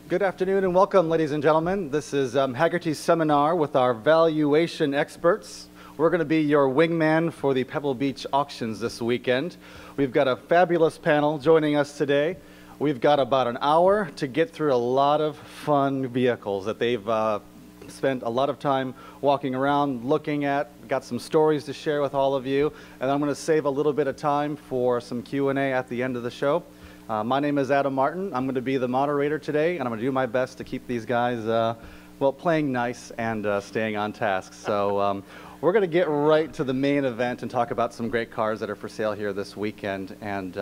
Good afternoon and welcome, ladies and gentlemen. This is Hagerty's seminar with our valuation experts. We're going to be your wingman for the Pebble Beach auctions this weekend. We've got a fabulous panel joining us today. We've got about an hour to get through a lot of fun vehicles that they've spent a lot of time walking around, looking at, got some stories to share with all of you, and I'm going to save a little bit of time for some Q&A at the end of the show. My name is Adam Martin. I'm going to be the moderator today, and I'm going to do my best to keep these guys, well, playing nice and staying on task. So we're going to get right to the main event and talk about some great cars that are for sale here this weekend, and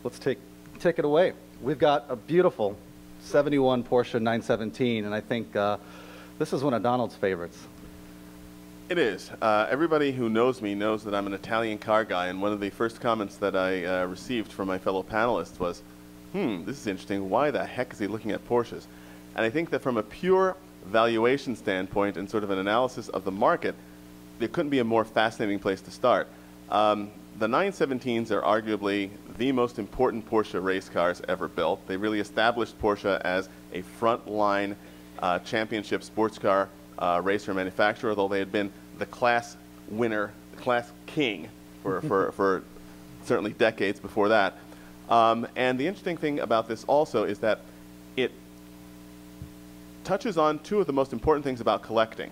let's take it away. We've got a beautiful 71 Porsche 917, and I think this is one of Donald's favorites. It is. Everybody who knows me knows that I'm an Italian car guy, and one of the first comments that I received from my fellow panelists was, this is interesting. Why the heck is he looking at Porsches? And I think that from a pure valuation standpoint and sort of an analysis of the market, there couldn't be a more fascinating place to start. The 917s are arguably the most important Porsche race cars ever built. They really established Porsche as a frontline championship sports car racer manufacturer, although they had been the class winner, the class king for certainly decades before that. And the interesting thing about this also is that it touches on two of the most important things about collecting.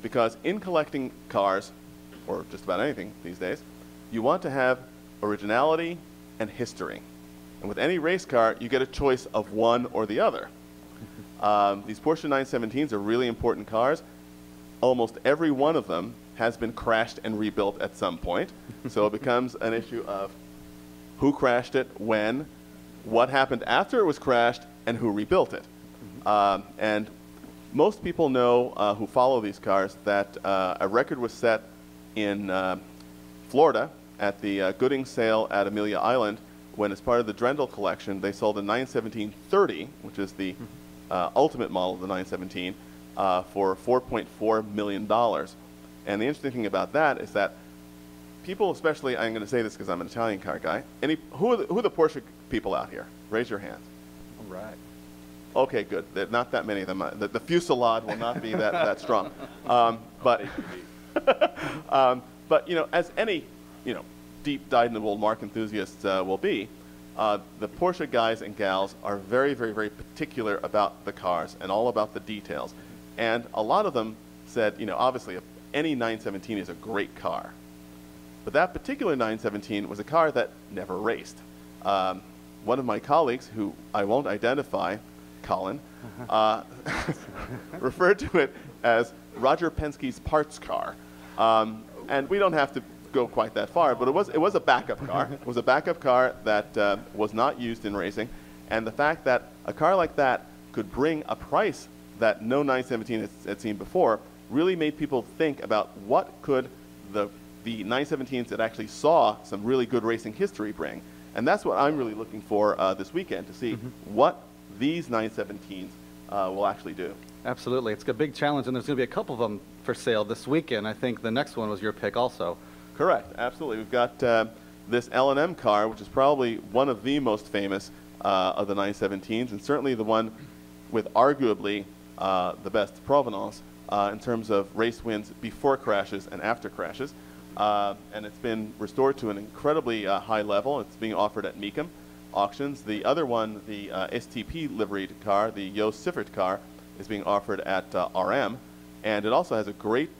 Because in collecting cars, or just about anything these days, you want to have originality and history. And with any race car, you get a choice of one or the other. These Porsche 917s are really important cars. Almost every one of them has been crashed and rebuilt at some point. So it becomes an issue of who crashed it, when, what happened after it was crashed, and who rebuilt it. And most people know who follow these cars that a record was set in Florida at the Gooding sale at Amelia Island when, as part of the Drendel collection, they sold a 917-30, which is the ultimate model of the 917, for $4.4 million. And the interesting thing about that is that people, especially, I'm going to say this because I'm an Italian car guy, who are the Porsche people out here? Raise your hands. All right. Okay, good. There are not that many of them. The fusillade will not be that strong. But you know, as any deep dyed-in-the-wool mark enthusiast will be, the Porsche guys and gals are very, very, very particular about the cars and all about the details. And a lot of them said, obviously, any 917 is a great car. But that particular 917 was a car that never raced. One of my colleagues, who I won't identify, Colin, referred to it as Roger Penske's parts car. And we don't have to go quite that far, but it was a backup car. It was a backup car that was not used in racing, and the fact that a car like that could bring a price that no 917 had seen before really made people think about what could the 917s that actually saw some really good racing history bring. And that's what I'm really looking for this weekend, to see what these 917s will actually do. Absolutely. It's a big challenge, and there's going to be a couple of them for sale this weekend. I think the next one was your pick also. Correct, absolutely. We've got this L&M car, which is probably one of the most famous of the 917s, and certainly the one with arguably the best provenance in terms of race wins before crashes and after crashes. And it's been restored to an incredibly high level. It's being offered at Mecum auctions. The other one, the STP liveried car, the Jo Siffert car, is being offered at RM. And it also has a great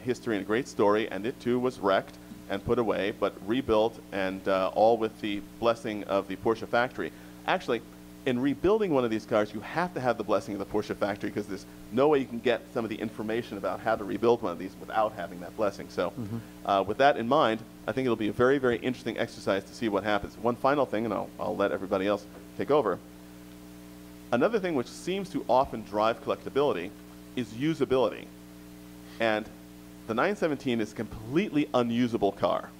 history and a great story, and it too was wrecked and put away, but rebuilt, and all with the blessing of the Porsche factory. Actually, in rebuilding one of these cars, you have to have the blessing of the Porsche factory, because there's no way you can get some of the information about how to rebuild one of these without having that blessing. So with that in mind, I think it'll be a very, very interesting exercise to see what happens. One final thing, and I'll let everybody else take over. Another thing which seems to often drive collectability is usability. And the 917 is a completely unusable car.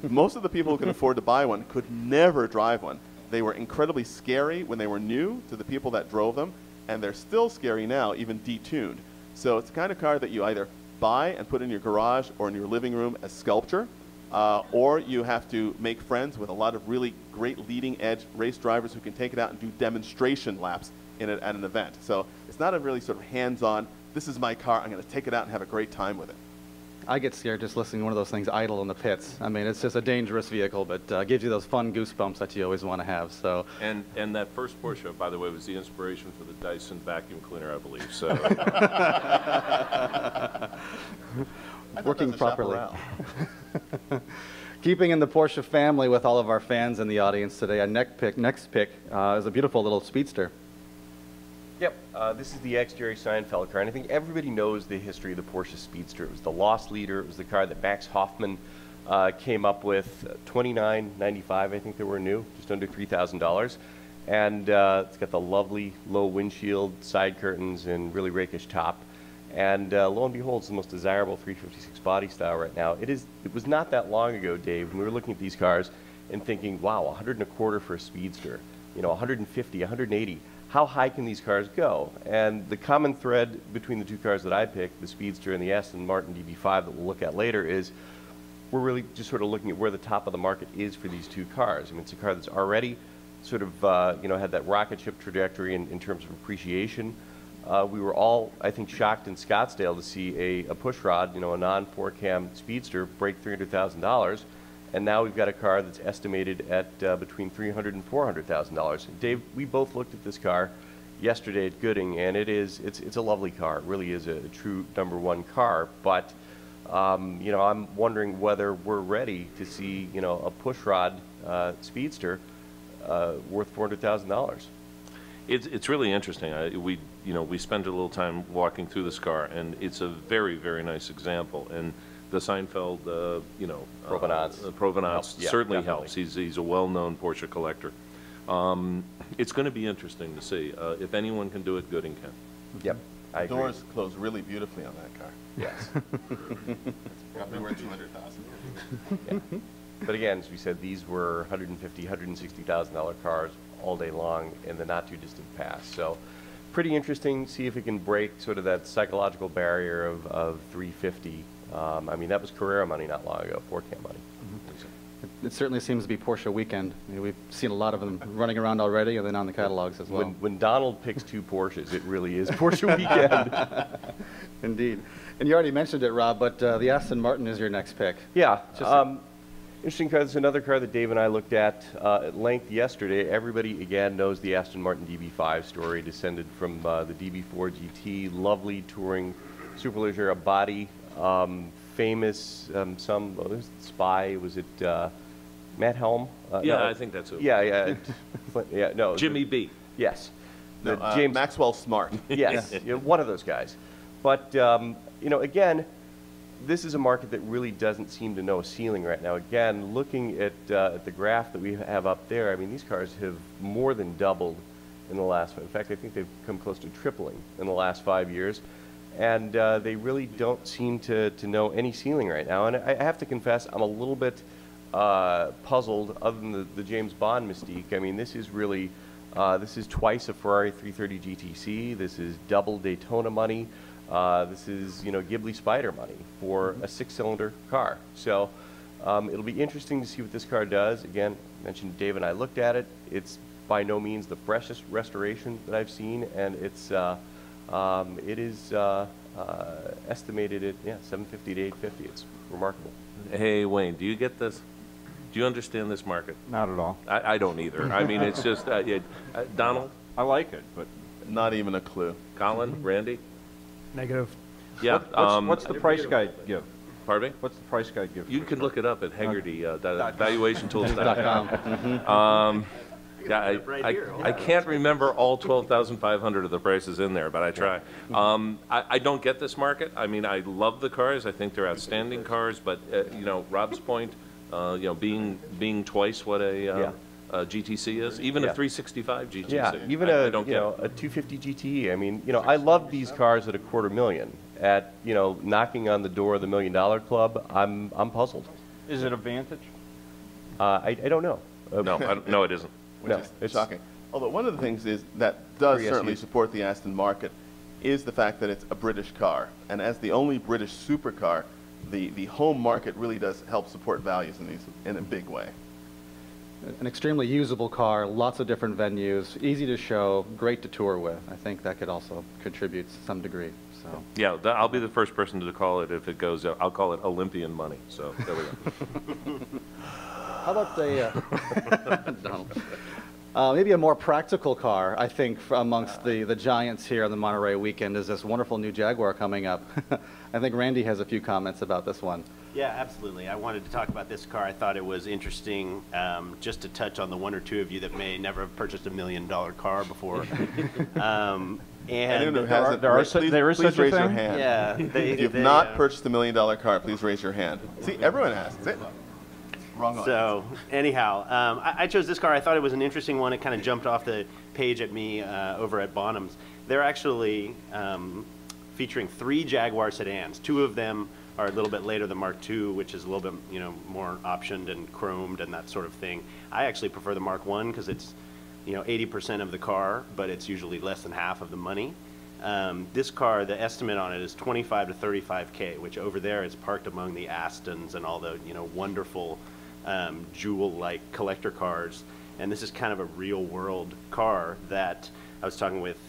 Most of the people who can afford to buy one could never drive one. They were incredibly scary when they were new to the people that drove them, and they're still scary now, even detuned. So it's the kind of car that you either buy and put in your garage or in your living room as sculpture, or you have to make friends with a lot of really great leading edge race drivers who can take it out and do demonstration laps in it at an event. So it's not a really sort of hands-on, this is my car, I'm going to take it out and have a great time with it. I get scared just listening to one of those things idle in the pits. I mean, it's just a dangerous vehicle, but gives you those fun goosebumps that you always want to have. So. And that first Porsche, by the way, was the inspiration for the Dyson vacuum cleaner, I believe. So. Working properly. Keeping in the Porsche family with all of our fans in the audience today, our next pick is a beautiful little Speedster. Yep, this is the ex-Jerry Seinfeld car, and I think everybody knows the history of the Porsche Speedster. It was the loss leader. It was the car that Max Hoffman came up with, $29.95, I think they were new, just under $3,000. And it's got the lovely low windshield, side curtains, and really rakish top. And lo and behold, it's the most desirable 356 body style right now. It was not that long ago, Dave, when we were looking at these cars and thinking, wow, 125 for a Speedster, you know, 150, 180. How high can these cars go? And the common thread between the two cars that I picked, the Speedster and the Aston Martin DB5 that we'll look at later, is we're really just sort of looking at where the top of the market is for these two cars. I mean, it's a car that's already sort of, you know, had that rocket ship trajectory in terms of appreciation. We were all, I think, shocked in Scottsdale to see a pushrod, you know, a non-4-cam Speedster break $300,000. And now we've got a car that's estimated at between $300,000 and $400,000. Dave, we both looked at this car yesterday at Gooding, and it's a lovely car. It really is a true #1 car. But you know, I'm wondering whether we're ready to see, you know, a pushrod Speedster worth $400,000. It's really interesting. We spent a little time walking through this car, and it's a very, very nice example. And the Seinfeld, provenance yeah, certainly definitely helps. He's a well-known Porsche collector. It's going to be interesting to see. If anyone can do it, Gooding can. Yep, I agree. Doors close really beautifully on that car. Yes. Probably worth $200,000. Yeah. But again, as we said, these were $150,000, $160,000 cars all day long in the not too distant past. So pretty interesting. See if it can break sort of that psychological barrier of 350. I mean, that was Carrera money not long ago, 4-cam money. It certainly seems to be Porsche weekend. I mean, we've seen a lot of them running around already, and then on the catalogs as well. When Donald picks two Porsches, it really is Porsche weekend. Indeed. And you already mentioned it, Rob, but the Aston Martin is your next pick. Yeah. Interesting car. This is another car that Dave and I looked at length yesterday. Everybody, again, knows the Aston Martin DB5 story, descended from the DB4 GT, lovely touring superleggera body. Famous, Spy, was it Matt Helm? Yeah, no, I think that's it. Yeah. Yeah, no. Jimmy B. Yes. No, James Maxwell Smart. Yes, you know, one of those guys. But, you know, again, this is a market that really doesn't seem to know a ceiling right now. Again, looking at the graph that we have up there, I mean, these cars have more than doubled in the last, in fact, I think they've come close to tripling in the last 5 years. And they really don't seem to know any ceiling right now. And I have to confess, I'm a little bit puzzled, other than the James Bond mystique. I mean, this is really, this is twice a Ferrari 330 GTC. This is double Daytona money. This is, you know, Ghibli Spider money for a 6-cylinder car. So it'll be interesting to see what this car does. Again, I mentioned Dave and I looked at it. It's by no means the freshest restoration that I've seen, and it's it is estimated at $750 to $850. It's remarkable. Hey, Wayne, do you get this? Do you understand this market? Not at all. I don't either. I mean, it's just, Donald? I like it, but Not even a clue. Colin? Randy? Negative. Yeah. what's the price guide give? Pardon me? What's the price guide give? You can look it up at Hagerty, valuationtools.com. Yeah, I can't remember all 12,500 of the prices in there, but I try. I don't get this market. I mean, I love the cars. I think they're outstanding cars. But you know, Rob's point, you know, being twice what a GTC is, even a 365 GTC. Yeah, even a 250 GTE. I mean, you know, I love these cars at $250,000. At, you know, knocking on the door of the $1 million club, I'm puzzled. Is it a Vantage? I don't know. No, it isn't. Which is shocking. Although one of the things is that does certainly support the Aston market is the fact that it's a British car. And as the only British supercar, the home market really does help support values in these in a big way. an extremely usable car, lots of different venues, easy to show, great to tour with. I think that could also contribute to some degree. So. Yeah, I'll be the first person to call it if it goes. I'll call it Olympian money. So there we go. How about the Donald? Maybe a more practical car, I think, amongst the giants here on the Monterey weekend is this wonderful new Jaguar coming up. I think Randy has a few comments about this one. Yeah, absolutely. I wanted to talk about this car. I thought it was interesting just to touch on the one or two of you that may never have purchased $1 million car before. Anyone who there hasn't, is please such a raise your thing? hand. Yeah, If you've not purchased $1 million car, please raise your hand. See, everyone has. That's it. Wrong. So anyhow, I chose this car. I thought it was an interesting one. It kind of jumped off the page at me over at Bonham's. They're actually featuring 3 Jaguar sedans. 2 of them are a little bit later than Mark II, which is a little bit, you know, more optioned and chromed and that sort of thing. I actually prefer the Mark I because it's, you know, 80% of the car, but it's usually less than half of the money. This car, the estimate on it is 25 to 35K, which over there is parked among the Astons and all the, you know, wonderful jewel-like collector cars. And this is kind of a real-world car that I was talking with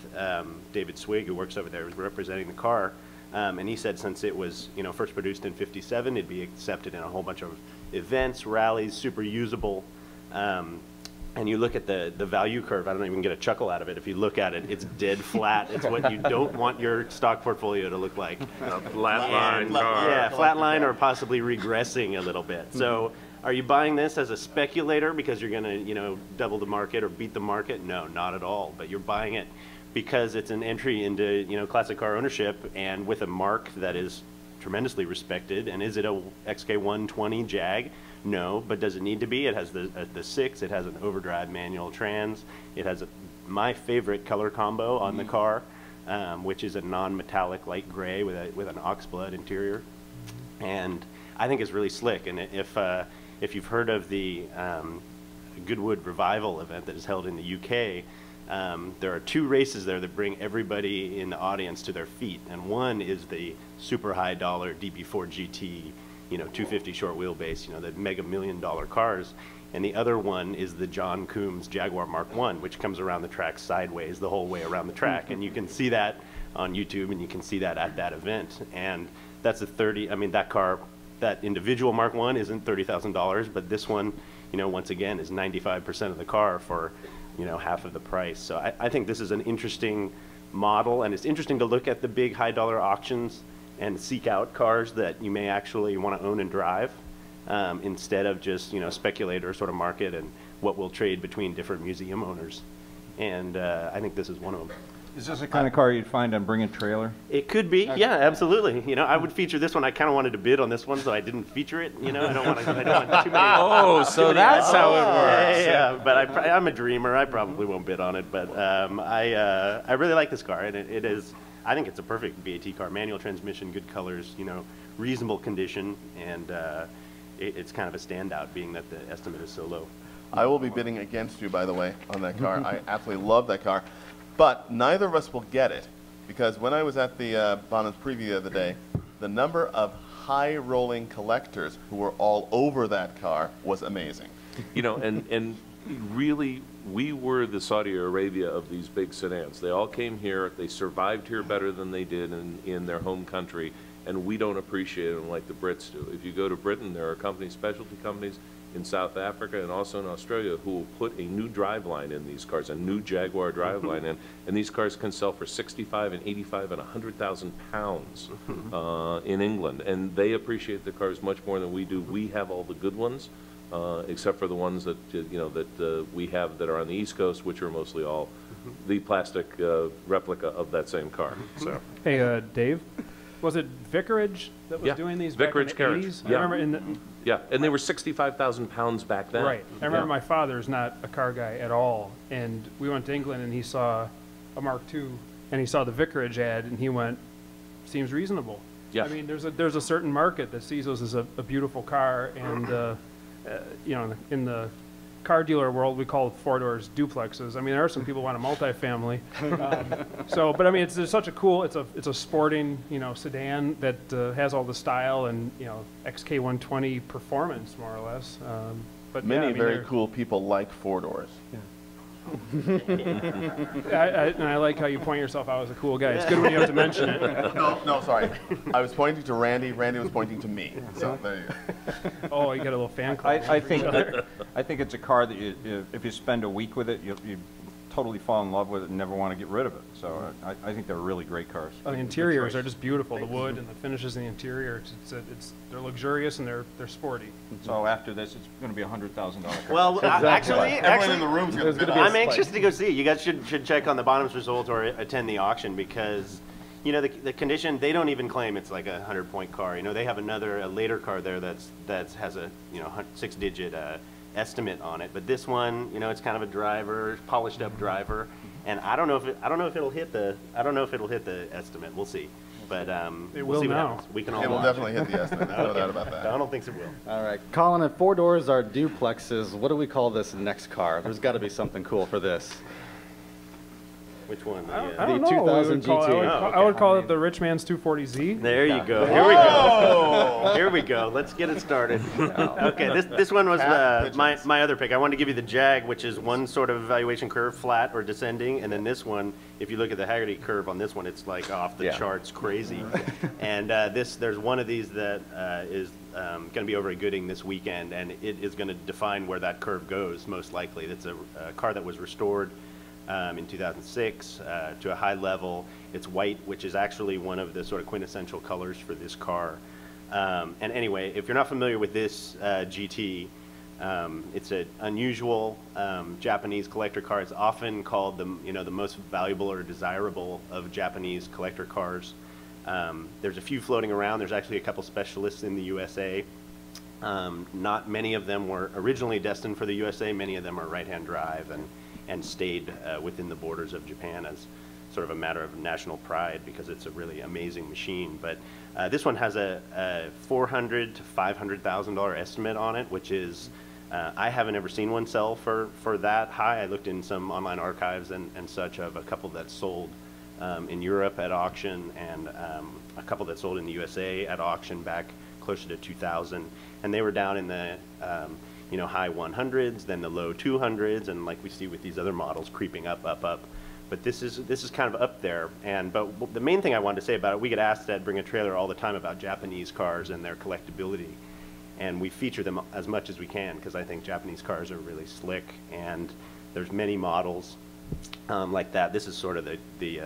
David Swig, who works over there, who's representing the car. And he said since it was, you know, first produced in '57, it'd be accepted in a whole bunch of events, rallies, super usable. And you look at the value curve, I don't even get a chuckle out of it. If you look at it, it's dead flat. It's what you don't want your stock portfolio to look like. A flat line car. Yeah, flat line or possibly regressing a little bit. So are you buying this as a speculator because you're going to, you know, double the market or beat the market? No, not at all. But you're buying it because it's an entry into, you know, classic car ownership and with a mark that is tremendously respected. And is it a XK120 Jag? No, but does it need to be? It has the 6, it has an overdrive manual trans, it has my favorite color combo on the car, which is a non-metallic light gray with an oxblood interior. And I think it's really slick. And if you've heard of the Goodwood Revival event that is held in the UK, there are 2 races there that bring everybody in the audience to their feet. And one is the super high dollar DB4 GT, you know, 250 short wheelbase, you know, the mega $1 million cars. And the other one is the John Coombs Jaguar Mk1, which comes around the track sideways the whole way around the track. And you can see that on YouTube and you can see that at that event. And that's I mean, that car, that individual Mk1 isn't $30,000, but this one, you know, once again is 95% of the car for, you know, half of the price. So I think this is an interesting model, and it's interesting to look at the big high dollar auctions and seek out cars that you may actually want to own and drive instead of just, you know, speculator sort of market and what will trade between different museum owners. And I think this is one of them. Is this the kind of car you'd find on Bring a Trailer? It could be, yeah, absolutely. You know, I would feature this one. I kind of wanted to bid on this one, so I didn't feature it. You know, I don't want too many. Oh, so that's how it works. Yeah, but I'm a dreamer. I probably won't bid on it, but I really like this car, and it is. I think it's a perfect VAT car. Manual transmission, good colors, you know, reasonable condition, and it's kind of a standout, being that the estimate is so low. I will be bidding against you, by the way, on that car. I absolutely love that car. But neither of us will get it, because when I was at the Bonham's preview the other day, the number of high-rolling collectors who were all over that car was amazing. You know, and really, we were the Saudi Arabia of these big sedans. They all came here. They survived here better than they did in their home country, and we don't appreciate them like the Brits do. If you go to Britain, there are companies, specialty companies, in South Africa and also in Australia who will put a new driveline in these cars, a new Jaguar driveline in, and these cars can sell for 65 and 85 and 100,000 pounds in England, and they appreciate the cars much more than we do. We have all the good ones, except for the ones that that we have that are on the East Coast, which are mostly all the plastic replica of that same car. So, hey, Dave, was it Vicarage that was doing these Vicarage back in the carriage. 80s? Yeah. I remember and they were 65,000 pounds back then. Right. I remember my father's not a car guy at all, and we went to England and he saw a Mark II and he saw the Vicarage ad and he went, seems reasonable. Yeah. I mean, there's a certain market that sees those as a beautiful car, and you know, in the car dealer world, we call 4-doors duplexes. I mean, there are some people who want a multifamily. But I mean, it's such a cool. It's a sporting, you know, sedan that has all the style and, you know, XK120 performance, more or less. But Many yeah, I mean, very cool people like four-doors. and I like how you point yourself out as a cool guy. It's good when you have to mention it. No, sorry. I was pointing to Randy. Randy was pointing to me. So there you go. Oh, you got a little fan club. I think it's a car that if you spend a week with it, you totally fall in love with it and never want to get rid of it. So I think they're really great cars. The interiors are just beautiful. The wood and the finishes in the interior. They're luxurious and they're sporty. So after this, it's going to be $100,000 car. Well, Everyone in the room's going to I'm anxious to go see. You guys should check on the bottoms results or attend the auction because, you know, the condition, they don't even claim it's like a 100-point car. You know, they have a later car there that has a, you know, 6-digit estimate on it. But this one, you know, it's kind of a driver, polished up driver. And I don't know if it'll hit the estimate. We'll see. But It we'll will see what now. happens. We can all It will watch. definitely hit the estimate. No doubt about that. Donald thinks it will. All right, Colin, if four doors are duplexes, what do we call this next car? There's got to be something cool for this. Which one? I don't The know. 2000 GT. I would call it the Rich Man's 240Z. There you go. Here we go. Here we go. Let's get it started. Okay, this one was my other pick. I wanted to give you the Jag, which is one sort of evaluation curve, flat or descending, and then this one, if you look at the Hagerty curve on this one, it's like off the charts, crazy. And there's one of these that is going to be over at Gooding this weekend, and it is going to define where that curve goes most likely. It's a car that was restored in 2006 to a high level. It's white, which is actually one of the sort of quintessential colors for this car. And anyway, if you're not familiar with this GT, it's an unusual Japanese collector car. It's often called the most valuable or desirable of Japanese collector cars. There's a few floating around. There's actually a couple specialists in the USA. Not many of them were originally destined for the USA. Many of them are right-hand drive and stayed within the borders of Japan as sort of a matter of national pride because it's a really amazing machine. But this one has a $400,000 to $500,000 estimate on it, which is, I haven't ever seen one sell for that high. I looked in some online archives and such of a couple that sold in Europe at auction and a couple that sold in the USA at auction back closer to 2000. And they were down in the high 100s, then the low 200s, and like we see with these other models, creeping up. But this is kind of up there. But the main thing I wanted to say about it, we get asked at Bring a Trailer all the time about Japanese cars and their collectability, and we feature them as much as we can because I think Japanese cars are really slick, and there's many models like that. This is sort of the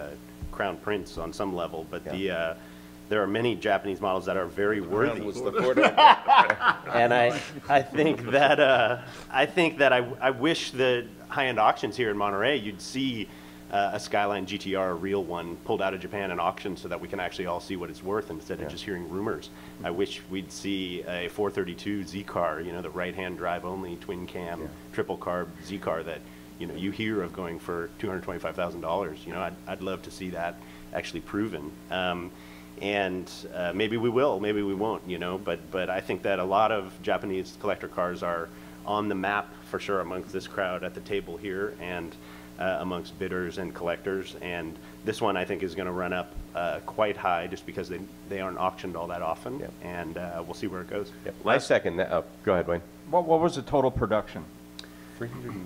Crown Prince on some level, but there are many Japanese models that are very worthy. And I think that I wish the high-end auctions here in Monterey, you'd see a Skyline GTR, a real one, pulled out of Japan and auctioned so that we can actually all see what it's worth instead of just hearing rumors. I wish we'd see a 432 Z car, the right-hand drive only, twin cam, triple carb Z car that you hear of going for $225,000. I'd love to see that actually proven. And maybe we will, maybe we won't, but I think that a lot of Japanese collector cars are on the map for sure amongst this crowd at the table here and amongst bidders and collectors. And this one I think is going to run up quite high just because they aren't auctioned all that often. And we'll see where it goes. I second that. Oh, go ahead, Wayne. What was the total production?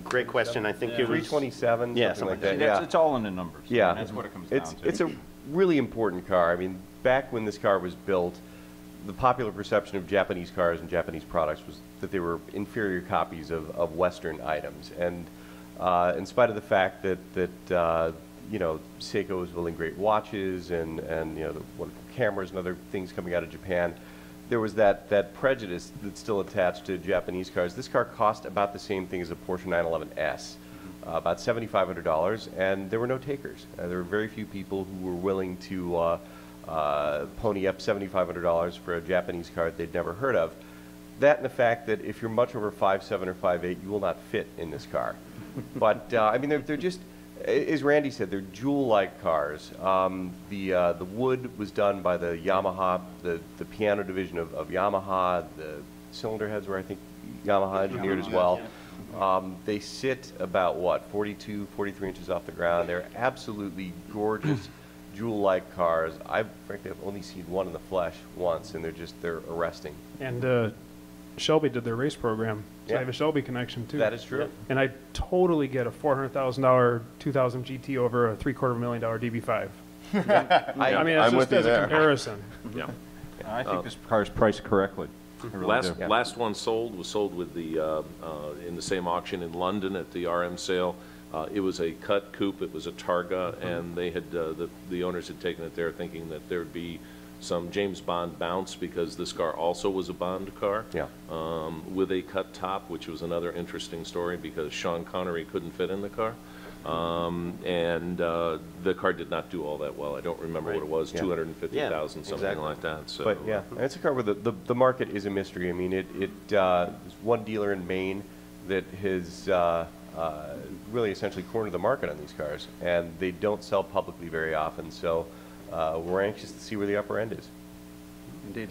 Great question. I think it was 327, something like that. It's all in the numbers. Yeah. That's what it comes down to. It's a really important car. I mean, back when this car was built, the popular perception of Japanese cars and Japanese products was that they were inferior copies of Western items. And in spite of the fact that Seiko was building great watches and the wonderful cameras and other things coming out of Japan, there was that prejudice that's still attached to Japanese cars. This car cost about the same thing as a Porsche 911S, about $7,500, and there were no takers. There were very few people who were willing to pony up $7,500 for a Japanese car that they'd never heard of. That and the fact that if you're much over 5'7" or 5'8", you will not fit in this car. But I mean, they're just, as Randy said, they're jewel-like cars. The wood was done by the Yamaha, the piano division of Yamaha. The cylinder heads were, I think, Yamaha engineered as well. They sit about, 42, 43 inches off the ground. They're absolutely gorgeous, jewel-like cars. Frankly, I've only seen one in the flesh once, and they're arresting. And Shelby did their race program So I have a Shelby connection too. That is true. And I totally get a $400,000 2000 GT over a $750,000 DB5. I mean, it's I'm just with you as a there. comparison. Yeah. I think this car is priced correctly. I really do. Last one sold was sold with the in the same auction in London at the RM sale. It was a cut coupe. It was a Targa, and they had the owners had taken it there thinking that there would be some James Bond bounce because this car also was a Bond car. Yeah. With a cut top, which was another interesting story because Sean Connery couldn't fit in the car. And the car did not do all that well. I don't remember what it was, 250,000, something like that. So, but yeah, it's a car where the market is a mystery. I mean, there's one dealer in Maine that has really essentially cornered the market on these cars, and they don't sell publicly very often. So we're anxious to see where the upper end is. Indeed.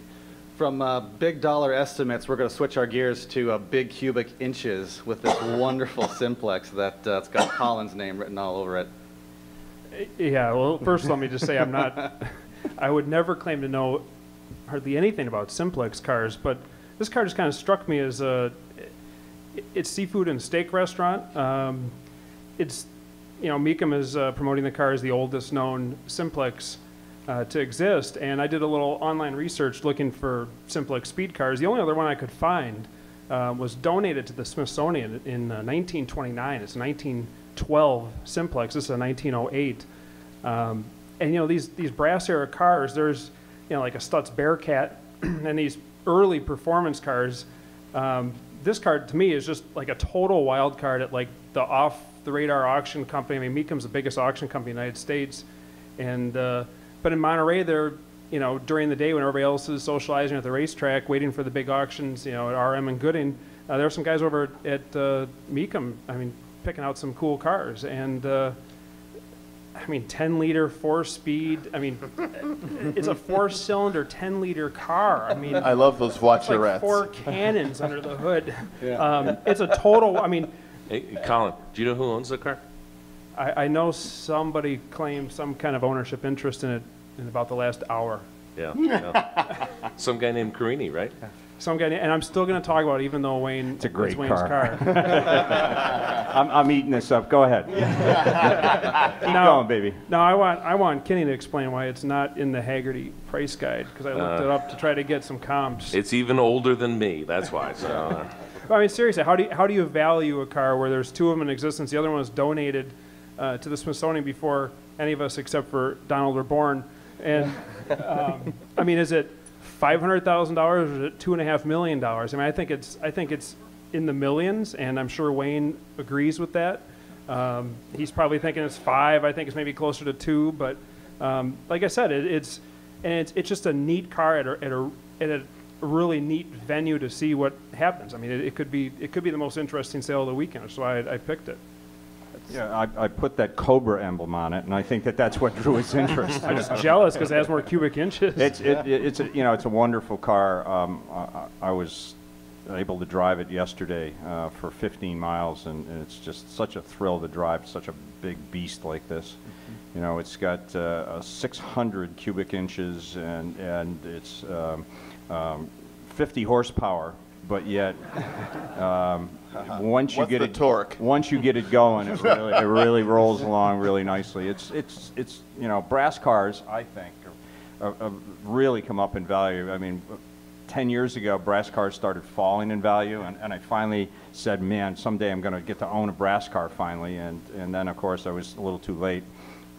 From big dollar estimates, we're going to switch our gears to big cubic inches with this wonderful Simplex that's got Colin's name written all over it. Yeah, well, first let me just say I'm not, I would never claim to know hardly anything about Simplex cars, but this car just kind of struck me as it's seafood and steak restaurant. It's, you know, Mk1 is promoting the car as the oldest known Simplex to exist, and I did a little online research looking for Simplex speed cars. The only other one I could find was donated to the Smithsonian in 1929. It's a 1912 Simplex. This is a 1908. And you know, these brass era cars, there's, you know, like a Stutz Bearcat and these early performance cars. This car to me is just like a total wild card at like the off the radar auction company. I mean, Mk1's the biggest auction company in the United States, and but in Monterey, they're, you know, during the day when everybody else is socializing at the racetrack, waiting for the big auctions, you know, at RM and Gooding, there are some guys over at Mk1, I mean, picking out some cool cars. And, I mean, 10-liter, 4-speed, I mean, it's a 4-cylinder, 10-liter car. I mean, I love those watcherettes. like 4 cannons under the hood. It's a total, I mean. hey, Colin, do you know who owns the car? I know somebody claimed some kind of ownership interest in it in about the last hour. Yeah. Some guy named Carini, right? Some guy, and I'm still going to talk about it, even though Wayne, It's a great Wayne's car. car. I'm eating this up. Go ahead. Keep going, baby. No, I want Kenny to explain why it's not in the Hagerty price guide, because I looked it up to try to get some comps. It's even older than me. That's why. So, I mean, seriously, how do you value a car where there's 2 of them in existence? The other one was donated to the Smithsonian before any of us except for Donald were born. And I mean, is it $500,000 or is it $2.5 million? I mean, I think it's in the millions, and I'm sure Wayne agrees with that. He's probably thinking it's 5. I think it's maybe closer to 2. But like I said, it's just a neat car at a really neat venue to see what happens. I mean, it could be the most interesting sale of the weekend. That's why I picked it. Yeah, I put that Cobra emblem on it, and I think that's what drew its interest. I'm just jealous because it has more cubic inches. It's a wonderful car. I was able to drive it yesterday for 15 miles, and it's just such a thrill to drive such a big beast like this. You know, it's got 600 cubic inches, and it's 50 horsepower, but yet once you get it going, it really rolls along really nicely. It's you know, brass cars, I think, are really come up in value. I mean, 10 years ago, brass cars started falling in value, and I finally said, man, someday I'm going to get to own a brass car finally, and then, of course, I was a little too late.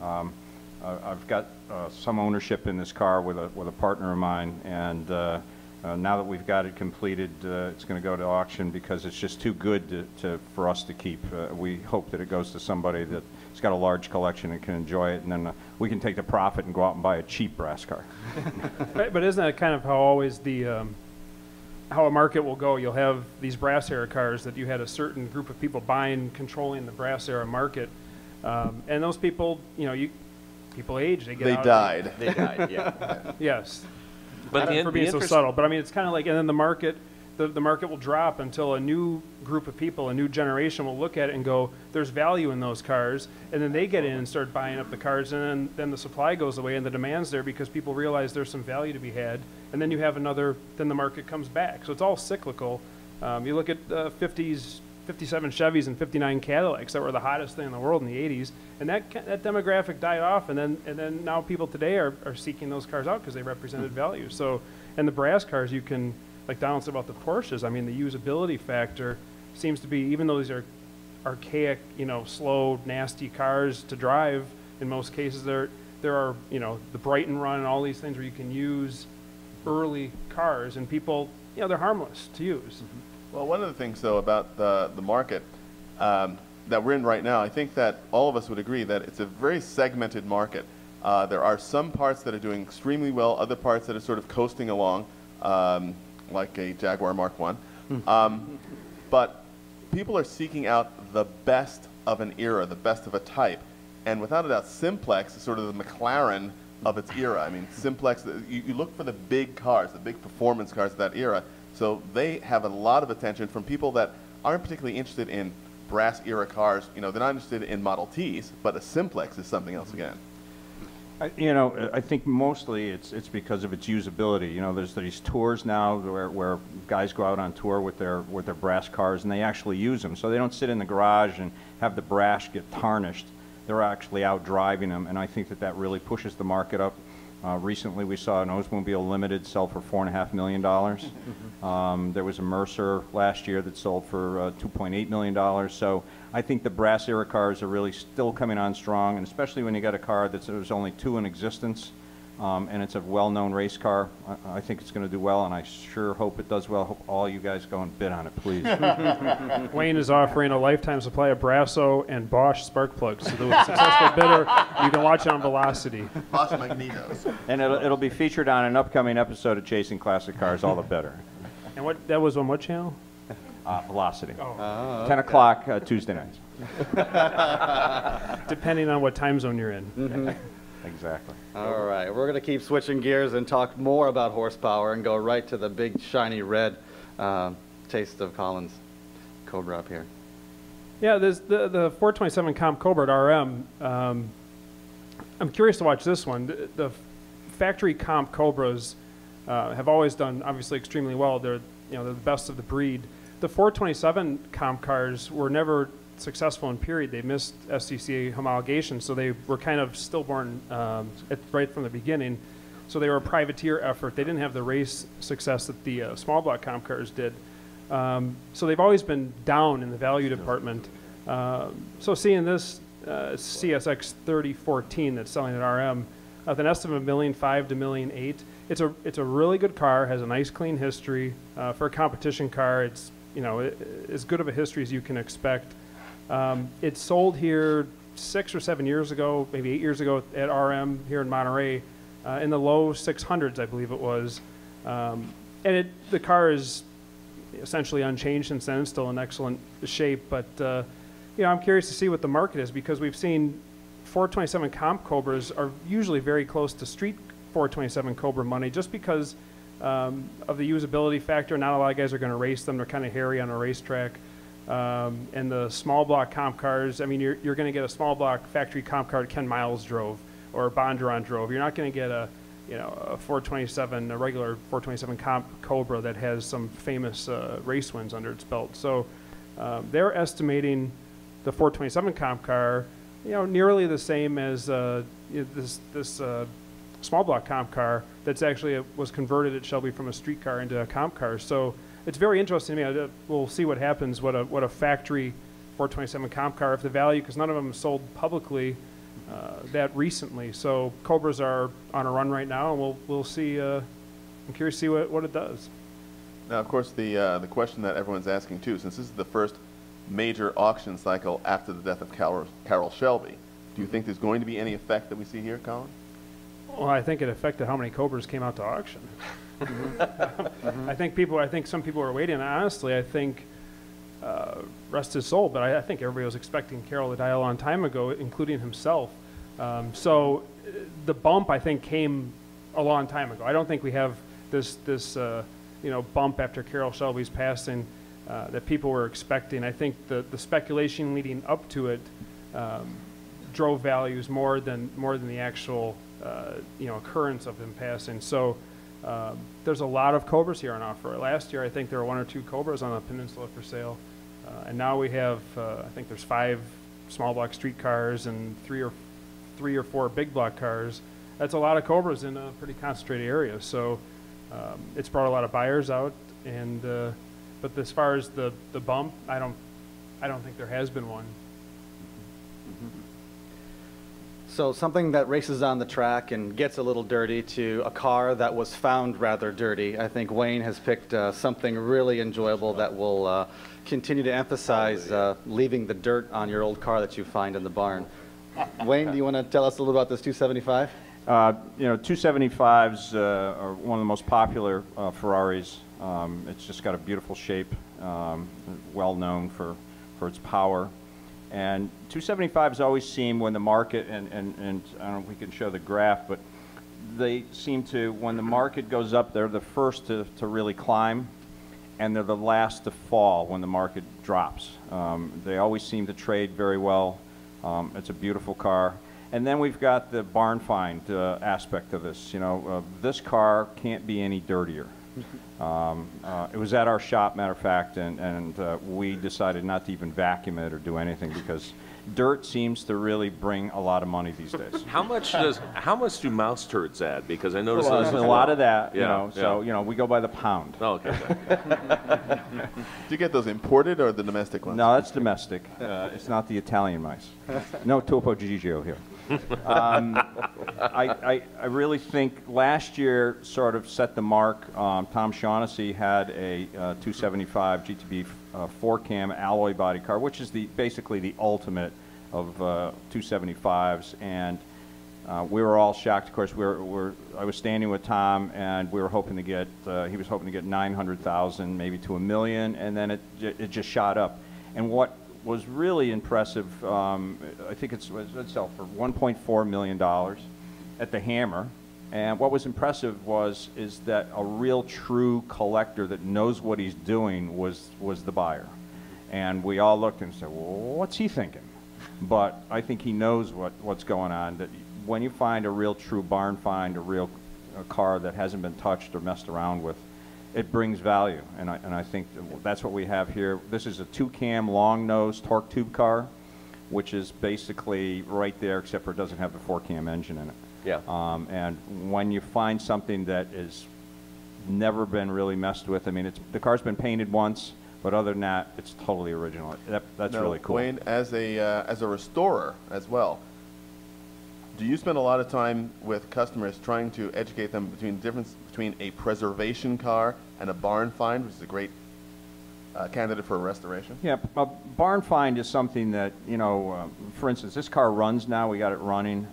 I've got some ownership in this car with a partner of mine, and now that we've got it completed, it's going to go to auction because it's just too good for us to keep. We hope that it goes to somebody that's got a large collection and can enjoy it, and then we can take the profit and go out and buy a cheap brass car. But isn't that kind of how always how a market will go? You'll have these brass era cars that you had a certain group of people buying, controlling the brass era market, and those people, you know, people age. They died. They died. Yeah. Yes. but For being so subtle, but I mean, it's kind of like, and then the market will drop until a new group of people, a new generation will look at it and go, there's value in those cars, and then they get in and start buying up the cars, and then the supply goes away and the demand's there because people realize there's some value to be had, and then you have then the market comes back. So it's all cyclical, You look at 50s, 57 Chevys and 59 Cadillacs that were the hottest thing in the world in the 80s, and that demographic died off, and then now people today are seeking those cars out because they represented value. So, and the brass cars, you can, like Donald said about the Porsches, I mean, the usability factor seems to be, even though these are archaic, slow, nasty cars to drive, in most cases there are, the Brighton Run and all these things where you can use early cars, and people, they're harmless to use. Mm-hmm. Well, one of the things, though, about the market that we're in right now, I think that all of us would agree that it's a very segmented market. There are some parts that are doing extremely well, other parts that are sort of coasting along, like a Jaguar Mk1. But people are seeking out the best of an era, the best of a type. And without a doubt, Simplex is sort of the McLaren of its era. I mean, Simplex, you look for the big cars, the big performance cars of that era. So they have a lot of attention from people that aren't particularly interested in brass era cars. They're not interested in Model Ts, but a Simplex is something else again. I think mostly it's because of its usability. There's these tours now where guys go out on tour with their brass cars, and they actually use them. So they don't sit in the garage and have the brass get tarnished. They're actually out driving them, and I think that really pushes the market up. Recently, we saw an Oldsmobile Limited sell for $4.5 million. There was a Mercer last year that sold for $2.8 million. So I think the brass era cars are really still coming on strong, and especially when you got a car there's only two in existence, and it's a well-known race car. I think it's going to do well, and I sure hope it does well. Hope all you guys go and bid on it, please. Wayne is offering a lifetime supply of Brasso and Bosch spark plugs. So the successful bidder, you can watch it on Velocity. Bosch Magnetos. And it'll be featured on an upcoming episode of Chasing Classic Cars, all the better. And that was on what channel? Velocity. Oh. 10 o'clock Tuesday nights. Depending on what time zone you're in. Mm-hmm. Exactly. All right, we're going to keep switching gears and talk more about horsepower and go right to the big shiny red taste of Collins Cobra up here. Yeah, there's the 427 Comp Cobra at RM. I'm curious to watch this one. The factory Comp Cobras have always done obviously extremely well. They're the best of the breed. The 427 Comp cars were never successful in period. They missed SCCA homologation, so they were kind of stillborn right from the beginning. So they were a privateer effort. They didn't have the race success that the small block comp cars did. So they've always been down in the value department. So seeing this CSX 3014 that's selling at RM with an estimate of $1.5 million to $1.8 million, it's a really good car. Has a nice clean history for a competition car. It's as good of a history as you can expect. It sold here 6 or 7 years ago, maybe 8 years ago at RM here in Monterey, in the low 600s, I believe it was. And the car is essentially unchanged since then. It's still in excellent shape, but I'm curious to see what the market is, because we've seen 427 Comp Cobras are usually very close to street 427 Cobra money, just because of the usability factor. Not a lot of guys are going to race them. They're kind of hairy on a racetrack. And the small block comp cars, I mean, you're going to get a small block factory comp car Ken Miles drove or Bondurant drove. You're not going to get a 427, a regular 427 comp Cobra that has some famous race wins under its belt. So they're estimating the 427 comp car, nearly the same as this small block comp car that's actually was converted at Shelby from a street car into a comp car. So it's very interesting to me. We'll see what happens, what a factory 427 comp car, if the value, because none of them sold publicly that recently. So Cobras are on a run right now, and we'll see. I'm curious to see what it does. Now, of course, the question that everyone's asking too, since this is the first major auction cycle after the death of Carroll Shelby, do you think there's going to be any effect that we see here, Colin? Well, I think it affected how many Cobras came out to auction. I think some people were waiting. Honestly, I think rest his soul, but I think everybody was expecting Carroll to die a long time ago, including himself. So the bump, I think, came a long time ago. I don't think we have this bump after Carroll Shelby's passing that people were expecting. I think the speculation leading up to it drove values more than the actual occurrence of him passing. So There's a lot of Cobras here on offer. Last year, I think there were 1 or 2 Cobras on the peninsula for sale. And now we have, I think there's 5 small block street cars and 3 or 4 big block cars. That's a lot of Cobras in a pretty concentrated area. So it's brought a lot of buyers out. And but as far as the bump, I don't think there has been one. So something that races on the track and gets a little dirty to a car that was found rather dirty. I think Wayne has picked something really enjoyable that will continue to emphasize leaving the dirt on your old car that you find in the barn. Wayne, do you want to tell us a little about this 275? You know, 275s are one of the most popular Ferraris. It's just got a beautiful shape, well known for its power. And 275s always seem, when the market, and I don't know if we can show the graph, but they seem to, when the market goes up, they're the first to really climb, and they're the last to fall when the market drops. They always seem to trade very well. It's a beautiful car. And then we've got the barn find aspect of this. You know, this car can't be any dirtier. It was at our shop, matter of fact, and we decided not to even vacuum it or do anything because dirt seems to really bring a lot of money these days. How much do mouse turds add? Because I noticed There's a lot of that, you Yeah, know. So you know, we go by the pound. Oh, okay. Do you get those imported or the domestic ones? No, that's domestic. It's not the Italian mice. No Topo Gigio here. I really think last year sort of set the mark. Tom Shaughnessy had a 275 GTB 4-cam alloy body car, which is basically the ultimate of 275s, and we were all shocked. Of course, I was standing with Tom, and we were hoping to get. He was hoping to get 900,000, maybe to $1 million, and then it just shot up. And what was really impressive, I think it sell for $1.4 million at the Hammer. And what was impressive is that a real true collector that knows what he's doing was the buyer. And we all looked and said, well, what's he thinking? But I think he knows what's going on, that when you find a real true barn find, a car that hasn't been touched or messed around with, it brings value, and I think that's what we have here. This is a 2-cam long-nose torque tube car, which is basically right there, except for it doesn't have the 4-cam engine in it. Yeah. And when you find something that has never been really messed with, I mean, the car's been painted once, but other than that, it's totally original. That's really cool. Wayne, as a restorer as well, do you spend a lot of time with customers trying to educate them between the difference between a preservation car and a barn find, which is a great candidate for a restoration? Yeah, a barn find is something that, you know, for instance, this car runs now. We got it running.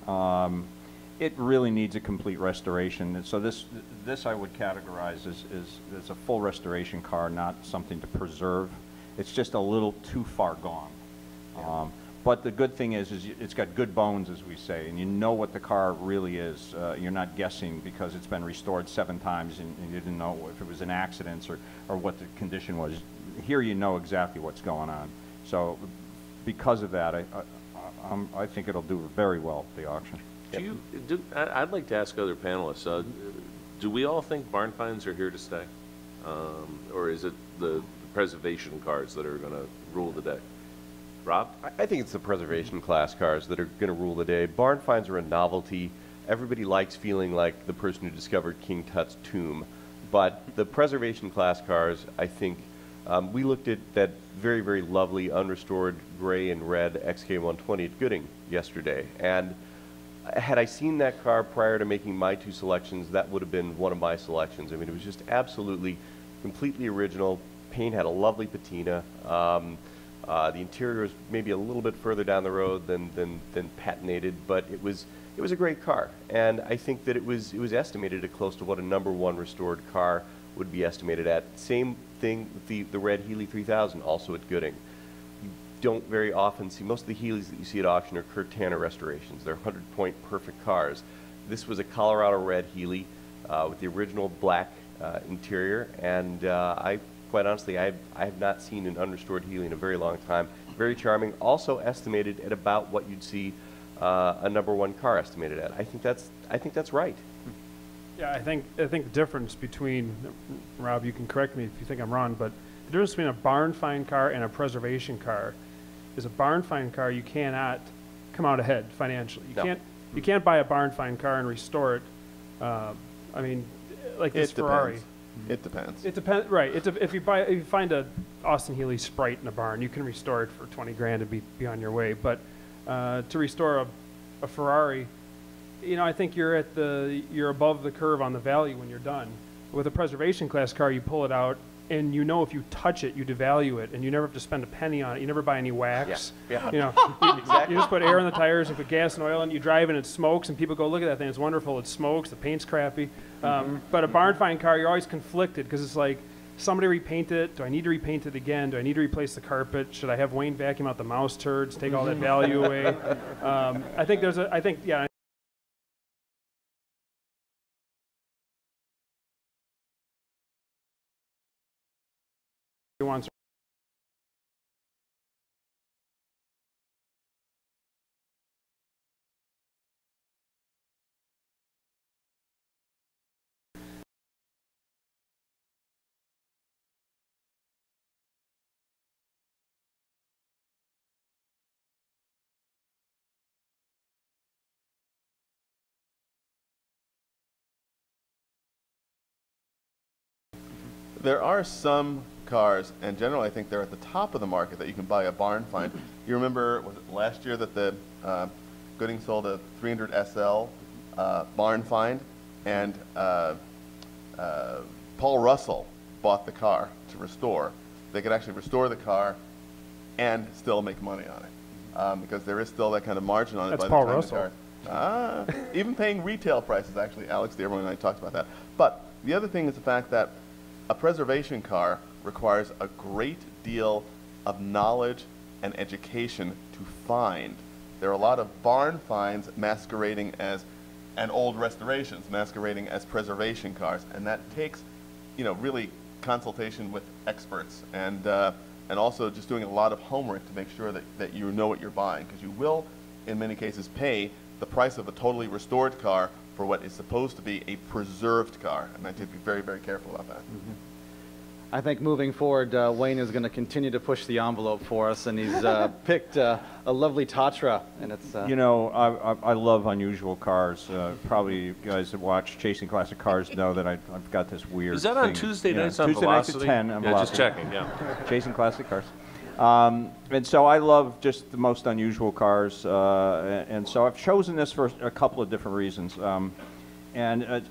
It really needs a complete restoration. And so this I would categorize as a full restoration car, not something to preserve. It's just a little too far gone. Yeah. But the good thing is it's got good bones, as we say, and you know what the car really is. You're not guessing because it's been restored 7 times and you didn't know if it was an accident or what the condition was. Here you know exactly what's going on. So because of that, I think it'll do very well at the auction. I'd like to ask other panelists, do we all think barn finds are here to stay? Or is it the preservation cars that are going to rule the day? Rob? I think it's the preservation class cars that are going to rule the day. Barn finds are a novelty. Everybody likes feeling like the person who discovered King Tut's tomb. But the preservation class cars, I think, we looked at that very, very lovely unrestored gray and red XK120 at Gooding yesterday. And had I seen that car prior to making my 2 selections, that would have been one of my selections. I mean, it was just absolutely, completely original. Paint had a lovely patina. The interior was maybe a little bit further down the road than patinated, but it was a great car. And I think that it was estimated at close to what a #1 restored car would be estimated at. Same thing with the red Healey 3000, also at Gooding. You don't very often see, most of the Healeys that you see at auction are Kurt Tanner restorations. They're 100-point perfect cars. This was a Colorado red Healey with the original black interior, and quite honestly, I have not seen an unrestored Healey in a very long time. Very charming. Also estimated at about what you'd see a #1 car estimated at. I think that's right. Yeah, I think the difference between, Rob, you can correct me if you think I'm wrong, but the difference between a barn find car and a preservation car is a barn find car you cannot come out ahead financially. You can't buy a barn find car and restore it. I mean, like this Ferrari. It depends. It depends, right? If you find a Austin Healey Sprite in a barn, you can restore it for 20 grand and be on your way. But to restore a Ferrari, you know, I think you're above the curve on the value when you're done. With a preservation class car, you pull it out, and you know if you touch it, you devalue it, and you never have to spend a penny on it. You never buy any wax. Yeah. You know, you just put air in the tires and put gas and oil in. You drive and it smokes, and people go, "Look at that thing! It's wonderful. It smokes. The paint's crappy." But a barn find car, you're always conflicted because it's like, somebody repaint it. Do I need to repaint it again? Do I need to replace the carpet? Should I have Wayne vacuum out the mouse turds, take all that value away? I think yeah. Wants There are some cars, and generally I think they're at the top of the market that you can buy a barn find. You remember, was it last year that the Gooding sold a 300 SL barn find, and Paul Russell bought the car to restore. They could actually restore the car and still make money on it, because there is still that kind of margin on it. That's by Paul the time Russell. The car, even paying retail prices, actually. Alex Dearborn and I talked about that. But the other thing is the fact that a preservation car requires a great deal of knowledge and education to find. There are a lot of barn finds masquerading as, and old restorations masquerading as preservation cars, and that takes, you know, really consultation with experts, and also just doing a lot of homework to make sure that you know what you're buying, because you will, in many cases, pay the price of a totally restored car for what is supposed to be a preserved car, and I have to be very, very careful about that. I think moving forward, Wayne is going to continue to push the envelope for us, and he's picked a lovely Tatra, and it's... You know, I love unusual cars. Probably you guys that watch Chasing Classic Cars know that I've got this weird Is that on thing. Tuesday Yeah, nights on Tuesday Velocity? nights at 10 on Yeah, just Velocity. checking, yeah. Chasing Classic Cars. And so I love just the most unusual cars, and so I've chosen this for a couple of different reasons.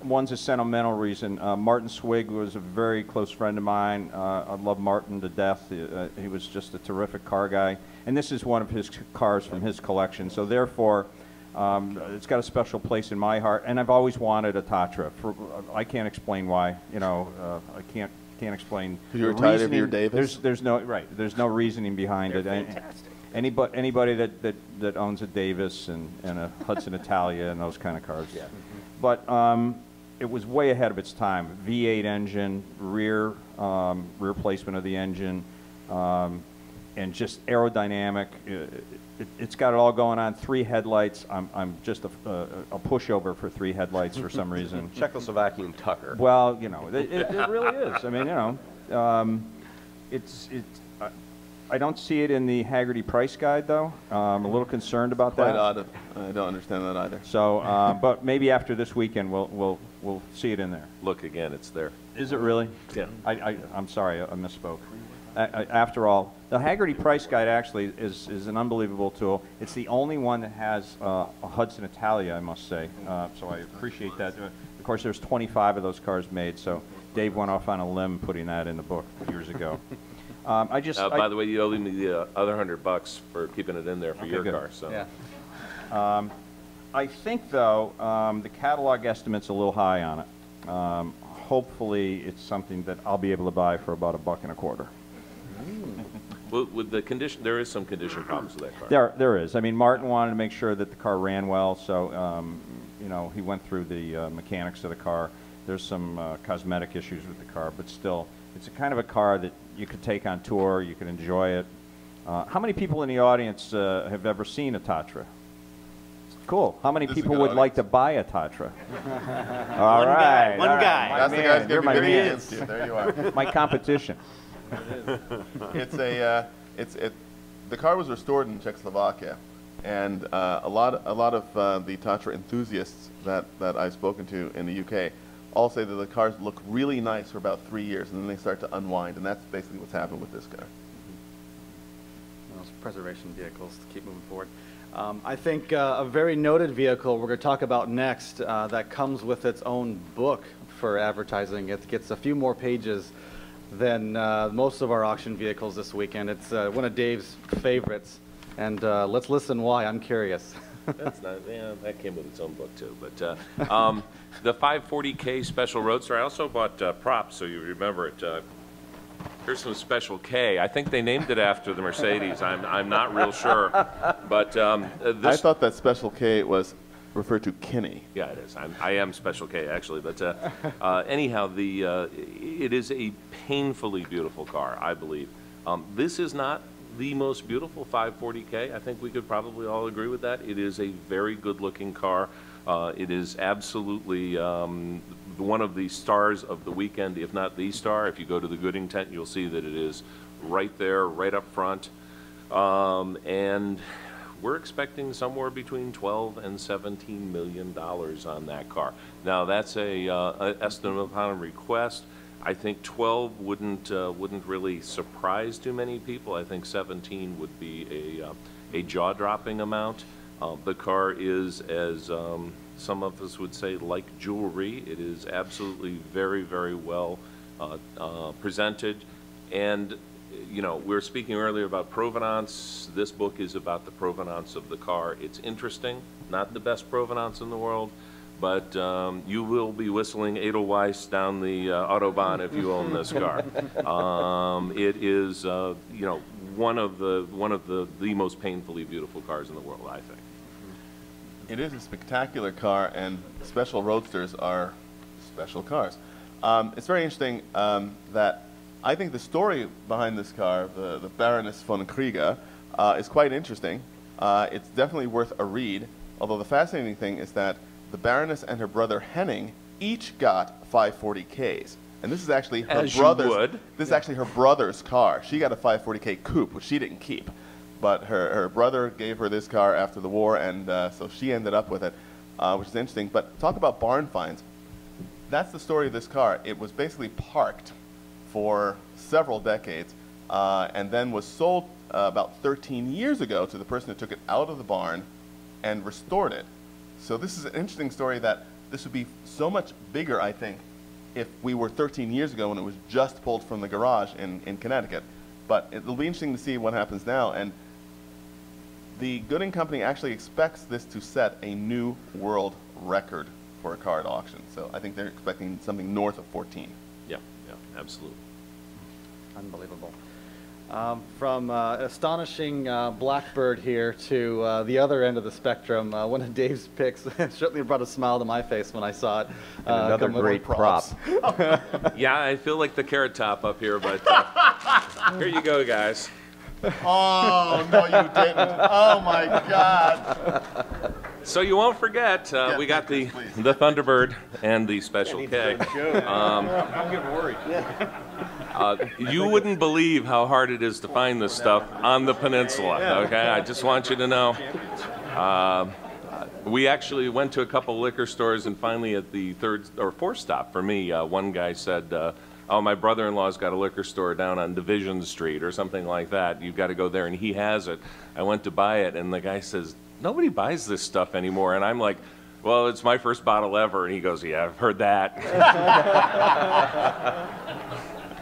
One's a sentimental reason. Martin Swig was a very close friend of mine. I love Martin to death. He was just a terrific car guy. And this is one of his cars from his collection. So therefore, it's got a special place in my heart. And I've always wanted a Tatra. I can't explain why. You know, I can't explain. Because you were tired of your Davis? There's no reasoning behind it. Fantastic. Anybody that owns a Davis and a Hudson Italia and those kind of cars. Yeah. But it was way ahead of its time. V8 engine, rear placement of the engine, and just aerodynamic. It's got it all going on. 3 headlights. I'm just a pushover for 3 headlights for some reason. Czechoslovakian Tucker. Well, you know, it really is. I mean, you know, I don't see it in the Hagerty price guide, though. I'm a little concerned about Quite that. odd. I don't understand that either. So, but maybe after this weekend, we'll see it in there. Look again, it's there. Is it really? Yeah. I'm sorry, I misspoke. After all, the Hagerty price guide actually is an unbelievable tool. It's the only one that has a Hudson Italia, I must say. So I appreciate that. Of course, there's 25 of those cars made, so Dave went off on a limb putting that in the book years ago. By the way, you owe me the other $100 for keeping it in there for your good. car. So. Yeah. I think, though, the catalog estimate's a little high on it. Hopefully, it's something that I'll be able to buy for about $1.25. Well, with the condition, there is some condition problems with that car. There is. I mean, Martin wanted to make sure that the car ran well, so you know, he went through the mechanics of the car. There's some cosmetic issues with the car, but still, it's a kind of a car that you could take on tour, you could enjoy it. How many people in the audience have ever seen a Tatra? Cool. How many This is a people good would like to buy a Tatra? All right. One guy. That's the guy's You're going to my be bidding man. against you. There you are. My competition. The car was restored in Czechoslovakia, and a lot of the Tatra enthusiasts that I've spoken to in the UK all say that the cars look really nice for about 3 years, and then they start to unwind, and that's basically what's happened with this car. Those preservation vehicles to keep moving forward. I think a very noted vehicle we're going to talk about next that comes with its own book for advertising. It gets a few more pages than most of our auction vehicles this weekend. It's one of Dave's favorites, and let's listen why. I'm curious. That's not, yeah, that came with its own book too. But the 540K Special Roadster, I also bought props, so you remember it. Here's some Special K. I think they named it after the Mercedes. I'm not real sure, but I thought that Special K was referred to Kinney. Yeah, it is. I am Special K actually, but anyhow, it is a painfully beautiful car, I believe. This is not the most beautiful 540K. I think we could probably all agree with that. It is a very good-looking car. It is absolutely one of the stars of the weekend, if not the star. If you go to the Gooding tent, you'll see that it is right there, right up front. And we're expecting somewhere between $12 and $17 million on that car. Now, that's a estimate upon request. I think 12 wouldn't really surprise too many people. I think 17 would be a jaw-dropping amount. The car is, as some of us would say, like jewelry. It is absolutely very, very well presented. And, you know, we were speaking earlier about provenance. This book is about the provenance of the car. It's interesting, not the best provenance in the world, but you will be whistling Edelweiss down the Autobahn if you own this car. It is, you know, one of the most painfully beautiful cars in the world, I think. It is a spectacular car, and special roadsters are special cars. It's very interesting that I think the story behind this car, the Baroness von Krieger, is quite interesting. It's definitely worth a read, although the fascinating thing is that the Baroness and her brother Henning each got 540Ks. And this is actually her brother's. This is actually her brother's car. She got a 540K coupe, which she didn't keep. But her brother gave her this car after the war, and so she ended up with it, which is interesting. But talk about barn finds. That's the story of this car. It was basically parked for several decades, and then was sold about 13 years ago to the person who took it out of the barn and restored it. So this is an interesting story that this would be so much bigger, I think, if we were 13 years ago when it was just pulled from the garage in Connecticut. But it'll be interesting to see what happens now. And the Gooding Company actually expects this to set a new world record for a car at auction. So I think they're expecting something north of 14. Yeah, yeah, absolutely. Unbelievable. From astonishing Blackbird here to the other end of the spectrum, one of Dave's picks certainly brought a smile to my face when I saw it. Another great prop. Yeah, I feel like the Carrot Top up here, but here you go, guys. Oh, no, you didn't. Oh, my God. So you won't forget, we got the Thunderbird and the Special K. I'm getting worried. You wouldn't believe how hard it is to find this stuff on the peninsula, okay? I just want you to know. We actually went to a couple liquor stores, and finally at the third or fourth stop for me, one guy said, oh, my brother-in-law's got a liquor store down on Division Street or something like that. You've got to go there, and he has it. I went to buy it, and the guy says, nobody buys this stuff anymore. And I'm like, well, it's my first bottle ever. And he goes, yeah, I've heard that.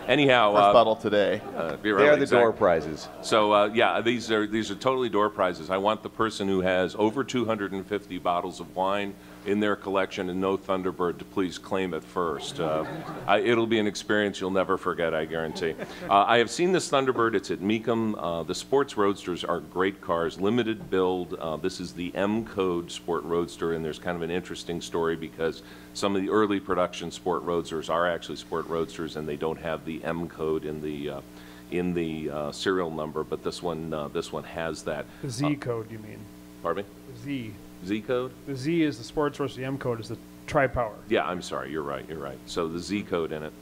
Anyhow, first bottle today. They are the door prizes. So yeah, these are totally door prizes. I want the person who has over 250 bottles of wine in their collection and no Thunderbird to please claim it first. It'll be an experience you'll never forget, I guarantee. I have seen this Thunderbird. It's at Mecum. The sports roadsters are great cars, limited build. This is the M code Sport Roadster, and there's kind of an interesting story because some of the early production sport roadsters are actually sport roadsters, and they don't have the M code in the serial number, but this one has that. The Z code, you mean? Pardon me? Z. Z code? The Z is the Sports Roadster. The M code is the tri-power. Yeah, I'm sorry. You're right. You're right. So the Z code in it.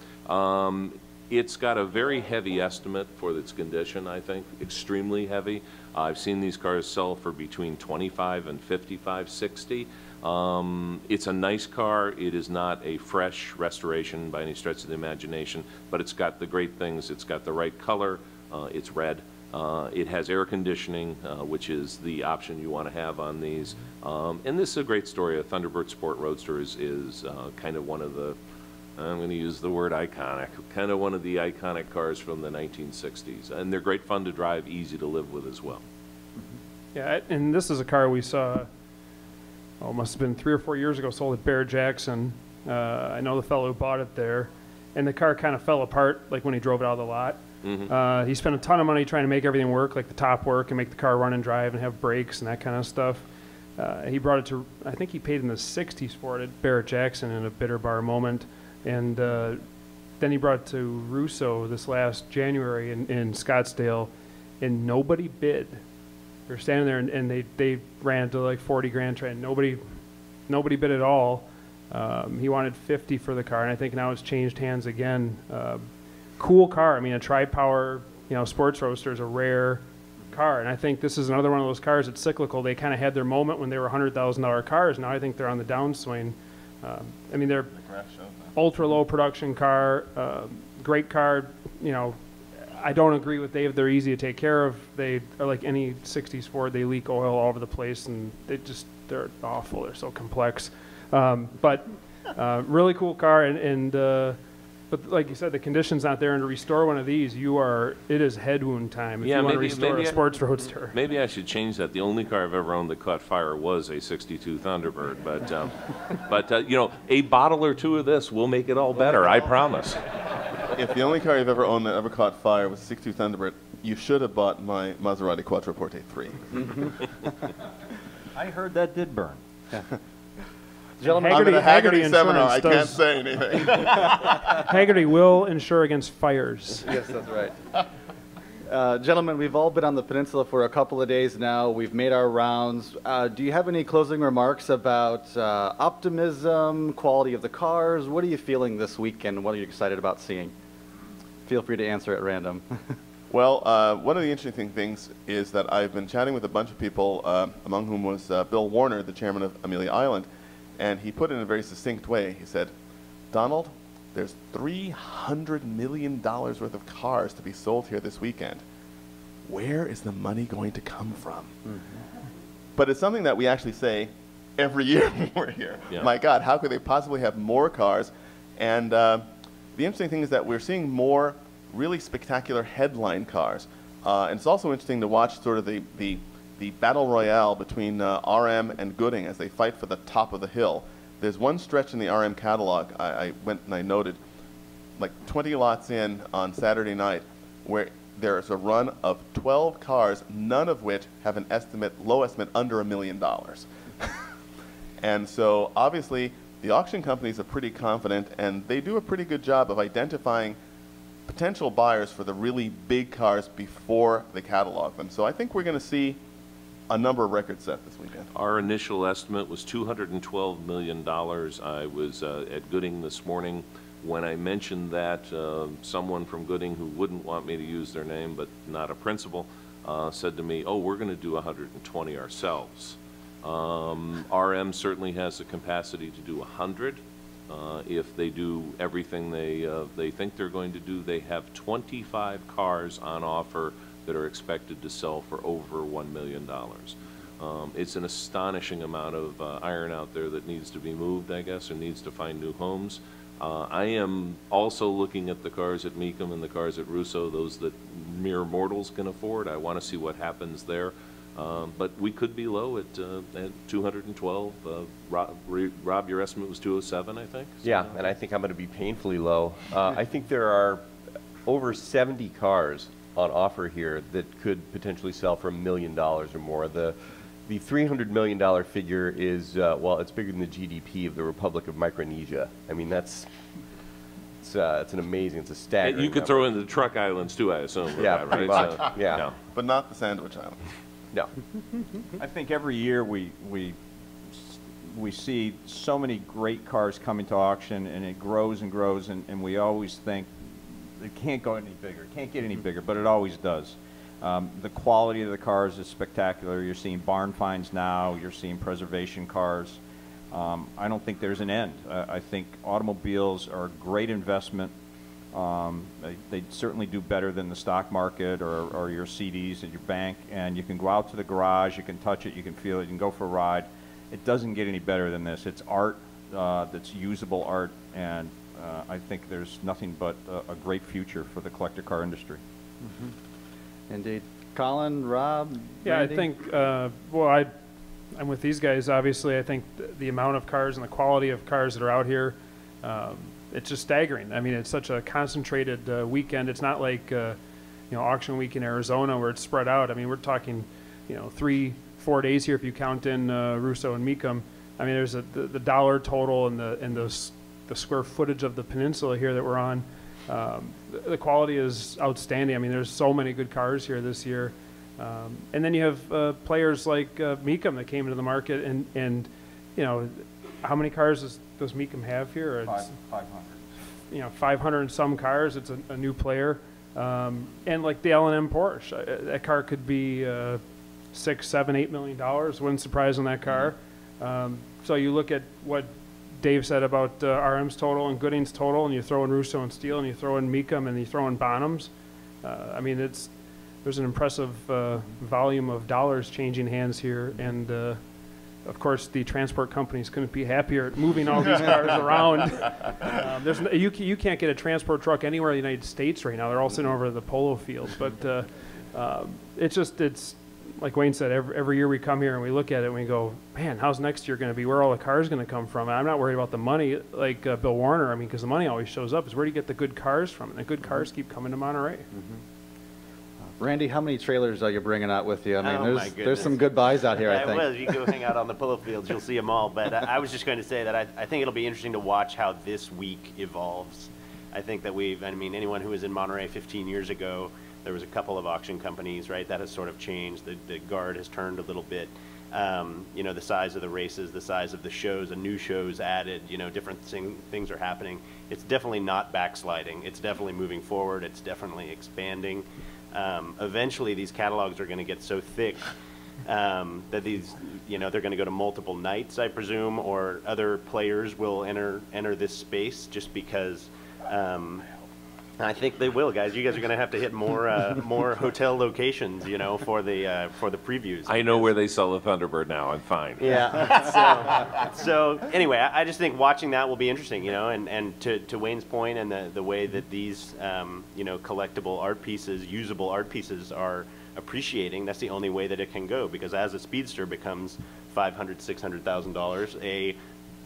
It's got a very heavy estimate for its condition, I think, extremely heavy. I've seen these cars sell for between 25 and 55, 60. It's a nice car. It is not a fresh restoration by any stretch of the imagination, but it's got the great things. It's got the right color. It's red. It has air conditioning, which is the option you want to have on these. And this is a great story. A Thunderbird Sport Roadster is kind of one of the, I'm going to use the word iconic, kind of one of the iconic cars from the 1960s. And they're great fun to drive, easy to live with as well. Yeah, and this is a car we saw, oh, it must have been 3 or 4 years ago, sold at Bear Jackson. I know the fellow who bought it there. And the car kind of fell apart, like when he drove it out of the lot. He spent a ton of money trying to make everything work, like the top work, and make the car run and drive and have brakes and that kind of stuff. He brought it to, I think he paid in the 60s for it at Barrett Jackson in a bitter bar moment. And then he brought it to Russo this last January in Scottsdale, and nobody bid. They were standing there, and they ran to like 40 grand trying. Nobody bid at all. He wanted 50 for the car, and I think now it's changed hands again. Cool car. I mean, a tri-power, sports roadster is a rare car, and I think this is another one of those cars that's cyclical. They kind of had their moment when they were $100,000 cars. Now I think they're on the downswing. I mean, they're ultra low production car, great car. I don't agree with Dave. They're easy to take care of. They are like any 60s Ford. They leak oil all over the place, and they're awful. They're so complex. But really cool car, but like you said, the condition's not there, and to restore one of these, it is head wound time if you want to restore a sports roadster. Maybe I should change that. The only car I've ever owned that caught fire was a 62 Thunderbird, but a bottle or two of this will make it all better, I promise. If the only car you've ever owned that ever caught fire was a 62 Thunderbird, you should have bought my Maserati Quattroporte 3. I heard that did burn. Gentlemen, I'm at a Hagerty Insurance seminar. I can't does- say anything. Hagerty will insure against fires. Yes, that's right. Gentlemen, we've all been on the peninsula for a couple of days now. We've made our rounds. Do you have any closing remarks about optimism, quality of the cars? What are you feeling this weekend? What are you excited about seeing? Feel free to answer at random. Well, one of the interesting things is that I've been chatting with a bunch of people, among whom was Bill Warner, the chairman of Amelia Island, and he put it in a very succinct way. He said, Donald, there's $300 million worth of cars to be sold here this weekend. Where is the money going to come from? But it's something that we actually say every year when we're here. Yeah. My God, how could they possibly have more cars? And the interesting thing is that we're seeing more really spectacular headline cars. And it's also interesting to watch sort of the battle royale between RM and Gooding as they fight for the top of the hill. There's one stretch in the RM catalog, I went and I noted, like 20 lots in on Saturday night, where there's a run of 12 cars, none of which have an low estimate under $1 million. And so obviously the auction companies are pretty confident, and they do a pretty good job of identifying potential buyers for the really big cars before they catalog them. So I think we're going to see a number of records set this weekend. Our initial estimate was $212 million. I was at Gooding this morning. When I mentioned that, someone from Gooding who wouldn't want me to use their name, but not a principal, said to me, oh, we're going to do 120 ourselves. RM certainly has the capacity to do 100. If they do everything they think they're going to do, they have 25 cars on offer that are expected to sell for over $1 million. It's an astonishing amount of iron out there that needs to be moved, I guess, or needs to find new homes. I am also looking at the cars at Mecum and the cars at Russo, those that mere mortals can afford. I want to see what happens there. But we could be low at 212. Rob, your estimate was 207, I think? Yeah, and I think I'm going to be painfully low. I think there are over 70 cars on offer here that could potentially sell for $1 million or more. The $300 million figure is, well, it's bigger than the GDP of the Republic of Micronesia. I mean, it's an amazing, it's a staggering You could number. throw in the truck islands too, I assume. Yeah, right? pretty much. So, yeah. But not the Sandwich Islands. No. I think every year we see so many great cars coming to auction, and it grows and grows, and we always think it can't go any bigger, it can't get any bigger, but it always does. The quality of the cars is spectacular. You're seeing barn finds now, you're seeing preservation cars. I don't think there's an end. I think automobiles are a great investment. They certainly do better than the stock market or your CDs at your bank, and you can go out to the garage, you can touch it, you can feel it, you can go for a ride. It doesn't get any better than this. It's art that's usable art, and I think there's nothing but a great future for the collector car industry. Indeed. Colin, Rob, Yeah, Randy? I think, well, I'm with these guys, obviously. I think the amount of cars and the quality of cars that are out here, it's just staggering. I mean, it's such a concentrated weekend. It's not like, you know, auction week in Arizona where it's spread out. I mean, we're talking, you know, 3-4 days here if you count in Russo and Mecum. I mean, there's the dollar total and the square footage of the peninsula here that we're on. The quality is outstanding. I mean, there's so many good cars here this year. And then you have players like Mecum that came into the market, and you know, how many cars does Mecum have here? It's, 500. you know, 500 and some cars. It's a new player. And like the L&M Porsche, that car could be $6, $7, $8 million. Wouldn't surprise on that car. So you look at what Dave said about RM's total and Gooding's total, and you throw in Russo and Steele, and you throw in Mecum, and you throw in Bonhams. I mean, there's an impressive volume of dollars changing hands here, and of course the transport companies couldn't be happier at moving all these cars around. You can't get a transport truck anywhere in the United States right now. They're all sitting over at the polo fields, but it's like Wayne said, every year we come here and we look at it and we go, man, how's next year going to be? Where are all the cars going to come from? And I'm not worried about the money like Bill Warner. I mean, because the money always shows up. Is where do you get the good cars from? And the good cars keep coming to Monterey. Randy, how many trailers are you bringing out with you? I mean, Oh, my there's goodness. some good buys out here, I think. Well, you go hang out on the polo fields, you'll see them all. But I was just going to say that I think it'll be interesting to watch how this week evolves. I think that I mean, anyone who was in Monterey 15 years ago, there was a couple of auction companies, right? That has sort of changed. The guard has turned a little bit. You know, the size of the races, the size of the shows, new shows added, you know, different things are happening. It's definitely not backsliding. It's definitely moving forward. It's definitely expanding. Eventually, these catalogs are going to get so thick that these, you know, they're going to go to multiple nights, I presume, or other players will enter this space just because. I think they will, guys. You guys are going to have to hit more hotel locations, you know, for the previews. I know where they sell the Thunderbird now. I'm fine. Yeah. So anyway, I just think watching that will be interesting, you know, and to Wayne's point and the way that these, you know, collectible art pieces, usable art pieces are appreciating, that's the only way that it can go, because as a Speedster becomes $500,000, $600,000, a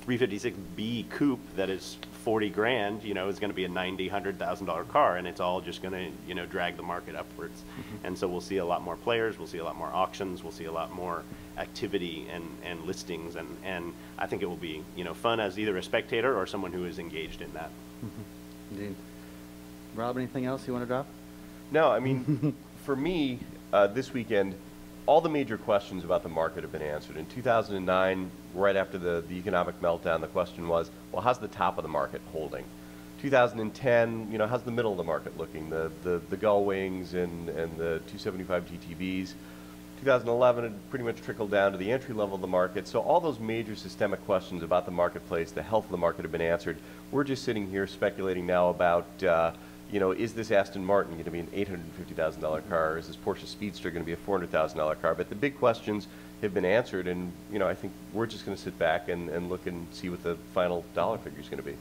356B coupe that is 40 grand, you know, is going to be a $90,000, $100,000 car, and it's all just going to, you know, drag the market upwards. And so we'll see a lot more players, we'll see a lot more auctions, we'll see a lot more activity and listings, and I think it will be, you know, fun as either a spectator or someone who is engaged in that. Indeed. Rob, anything else you want to drop? No, I mean, for me, this weekend, all the major questions about the market have been answered. In 2009, right after the economic meltdown, the question was, well, how's the top of the market holding? 2010, you know, how's the middle of the market looking? The gull wings and the 275 GTVs. 2011, it pretty much trickled down to the entry level of the market. So all those major systemic questions about the marketplace, the health of the market have been answered. We're just sitting here speculating now about, you know, is this Aston Martin going to be an $850,000 car? Is this Porsche Speedster going to be a $400,000 car? But the big questions have been answered, and, you know, I think we're just going to sit back and look and see what the final dollar figure is going to be.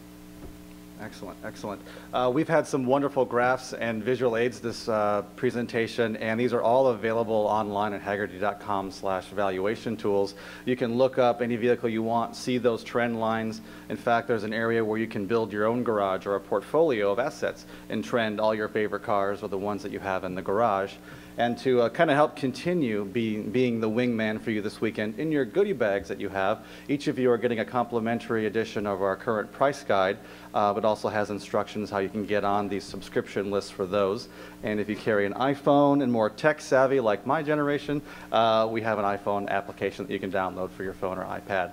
Excellent, excellent. We've had some wonderful graphs and visual aids this presentation, and these are all available online at Hagerty.com/valuation tools. You can look up any vehicle you want, see those trend lines. In fact, there's an area where you can build your own garage or a portfolio of assets and trend all your favorite cars or the ones that you have in the garage. And to kind of help continue being the wingman for you this weekend, in your goodie bags that you have, each of you are getting a complimentary edition of our current price guide, but also has instructions how you can get on the subscription list for those. And if you carry an iPhone and more tech savvy like my generation, we have an iPhone application that you can download for your phone or iPad.